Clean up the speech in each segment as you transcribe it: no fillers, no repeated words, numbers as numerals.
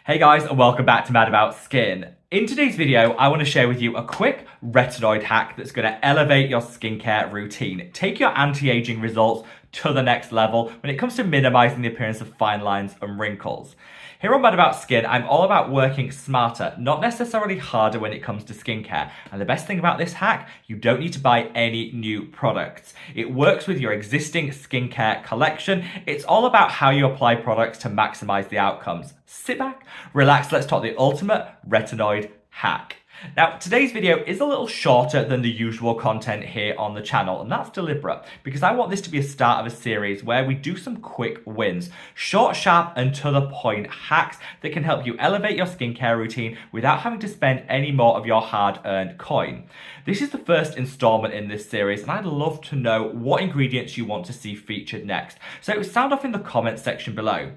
Hey guys, and welcome back to Mad About Skin. In today's video, I want to share with you a quick retinoid hack that's going to elevate your skincare routine, take your anti-aging results to the next level when it comes to minimizing the appearance of fine lines and wrinkles. Here on Mad About Skin, I'm all about working smarter, not necessarily harder when it comes to skincare. And the best thing about this hack, you don't need to buy any new products. It works with your existing skincare collection. It's all about how you apply products to maximize the outcomes. Sit back, relax, let's talk the ultimate retinoid hack. Now, today's video is a little shorter than the usual content here on the channel, and that's deliberate because I want this to be a start of a series where we do some quick wins, short, sharp, and to the point hacks that can help you elevate your skincare routine without having to spend any more of your hard-earned coin. This is the first installment in this series, and I'd love to know what ingredients you want to see featured next. So sound off in the comments section below.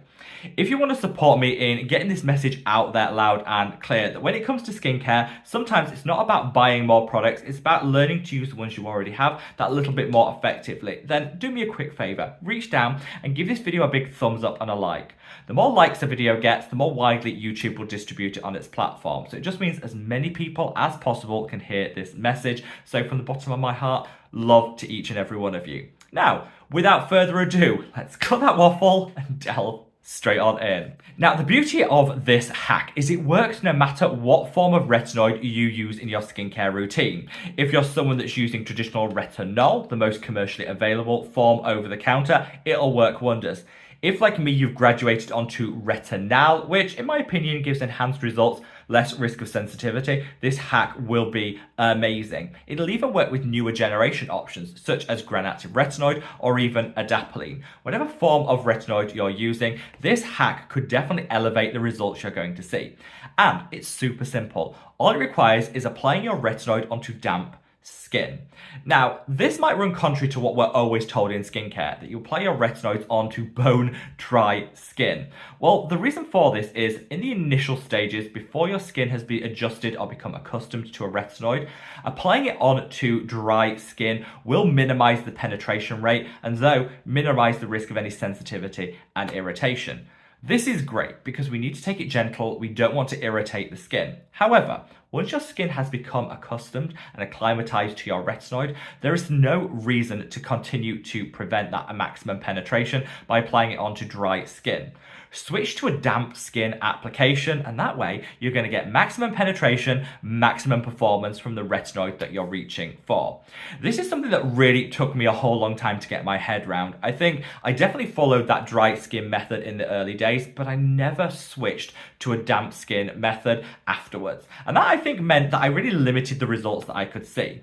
If you want to support me in getting this message out there loud and clear, that when it comes to skincare, sometimes it's not about buying more products, it's about learning to use the ones you already have that little bit more effectively, then do me a quick favor, reach down and give this video a big thumbs up and a like. The more likes a video gets, the more widely YouTube will distribute it on its platform. So it just means as many people as possible can hear this message. So from the bottom of my heart, love to each and every one of you. Now, without further ado, let's cut that waffle and delve straight on in. Now, the beauty of this hack is it works no matter what form of retinoid you use in your skincare routine. If you're someone that's using traditional retinol, the most commercially available form over the counter, it'll work wonders. If, like me, you've graduated onto retinal, which in my opinion gives enhanced results, less risk of sensitivity, this hack will be amazing. It'll even work with newer generation options, such as gram-active retinoid or even adapalene. Whatever form of retinoid you're using, this hack could definitely elevate the results you're going to see. And it's super simple. All it requires is applying your retinoid onto damp skin. Now, this might run contrary to what we're always told in skincare, that you apply your retinoids onto bone dry skin. Well, the reason for this is in the initial stages, before your skin has been adjusted or become accustomed to a retinoid, applying it onto dry skin will minimize the penetration rate and though minimize the risk of any sensitivity and irritation. This is great because we need to take it gentle, we don't want to irritate the skin. However, once your skin has become accustomed and acclimatized to your retinoid, there is no reason to continue to prevent that maximum penetration by applying it onto dry skin. Switch to a damp skin application, and that way you're going to get maximum penetration, maximum performance from the retinoid that you're reaching for. This is something that really took me a whole long time to get my head around. I think I definitely followed that dry skin method in the early days, but I never switched to a damp skin method afterwards. And that I think meant that I really limited the results that I could see.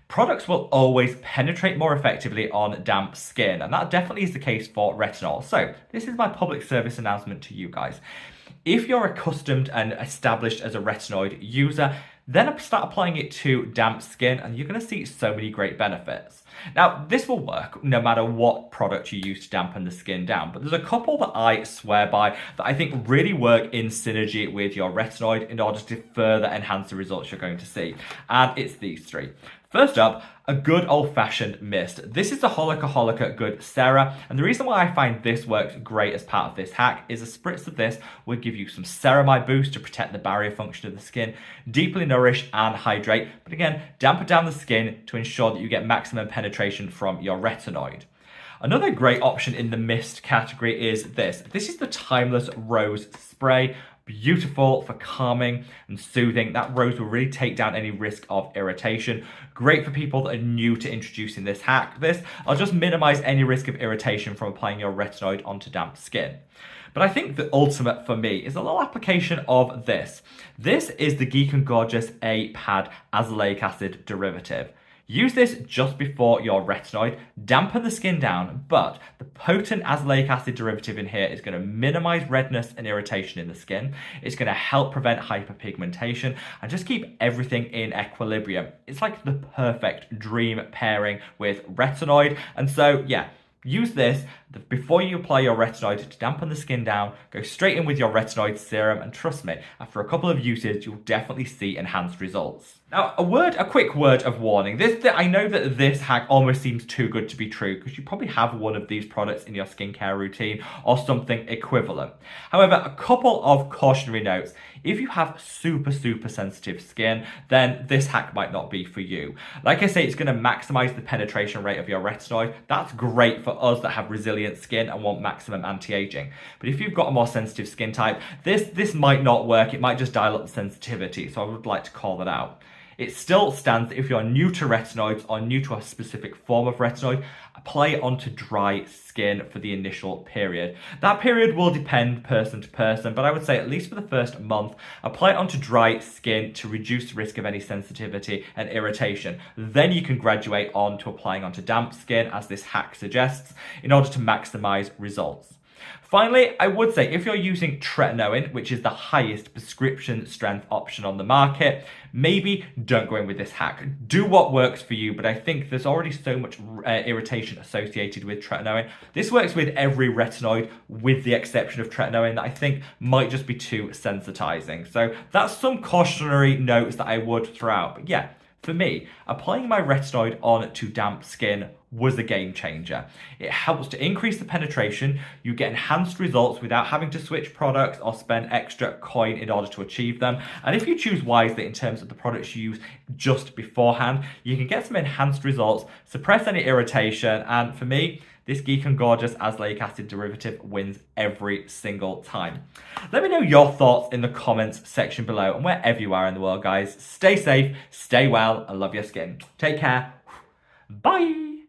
Products will always penetrate more effectively on damp skin, and that definitely is the case for retinol. So this is my public service announcement to you guys. If you're accustomed and established as a retinoid user, then start applying it to damp skin and you're going to see so many great benefits. Now, this will work no matter what product you use to dampen the skin down, but there's a couple that I swear by that I think really work in synergy with your retinoid in order to further enhance the results you're going to see. And it's these three. First up, a good old-fashioned mist. This is the Holika Good Sarah, and the reason why I find this works great as part of this hack is a spritz of this will give you some ceramide boost to protect the barrier function of the skin, deeply nourish and hydrate, but again, dampen down the skin to ensure that you get maximum penetration from your retinoid. Another great option in the mist category is this. This is the Timeless Rose Spray. Beautiful for calming and soothing. That rose will really take down any risk of irritation. Great for people that are new to introducing this hack. I'll just minimize any risk of irritation from applying your retinoid onto damp skin. But I think the ultimate for me is a little application of this. This is the Geek and Gorgeous A-Pad azelaic acid derivative. Use this just before your retinoid, dampen the skin down, but the potent azelaic acid derivative in here is going to minimize redness and irritation in the skin. It's going to help prevent hyperpigmentation and just keep everything in equilibrium. It's like the perfect dream pairing with retinoid. And so, yeah, use this before you apply your retinoid to dampen the skin down, go straight in with your retinoid serum, and trust me, after a couple of uses, you'll definitely see enhanced results. Now, a quick word of warning. I know that this hack almost seems too good to be true because you probably have one of these products in your skincare routine or something equivalent. However, a couple of cautionary notes. If you have super sensitive skin, then this hack might not be for you. Like I say, it's going to maximize the penetration rate of your retinoid. That's great for us that have resilient skin and want maximum anti-aging. But if you've got a more sensitive skin type, this might not work. It might just dial up the sensitivity. So I would like to call that out. It still stands that if you're new to retinoids or new to a specific form of retinoid, apply it onto dry skin for the initial period. That period will depend person to person, but I would say at least for the first month, apply it onto dry skin to reduce the risk of any sensitivity and irritation. Then you can graduate on to applying onto damp skin, as this hack suggests, in order to maximize results. Finally, I would say if you're using retinoid, which is the highest prescription strength option on the market, maybe don't go in with this hack. Do what works for you, but I think there's already so much irritation associated with retinoid. This works with every retinoid with the exception of retinoid that I think might just be too sensitizing. So that's some cautionary notes that I would throw out. But yeah, for me, applying my retinoid on to damp skin was a game changer. It helps to increase the penetration. You get enhanced results without having to switch products or spend extra coin in order to achieve them. And if you choose wisely in terms of the products you use just beforehand, you can get some enhanced results, suppress any irritation, and for me, this Geek and Gorgeous azelaic acid derivative wins every single time. Let me know your thoughts in the comments section below, and wherever you are in the world, guys, stay safe, stay well, and love your skin. Take care. Bye.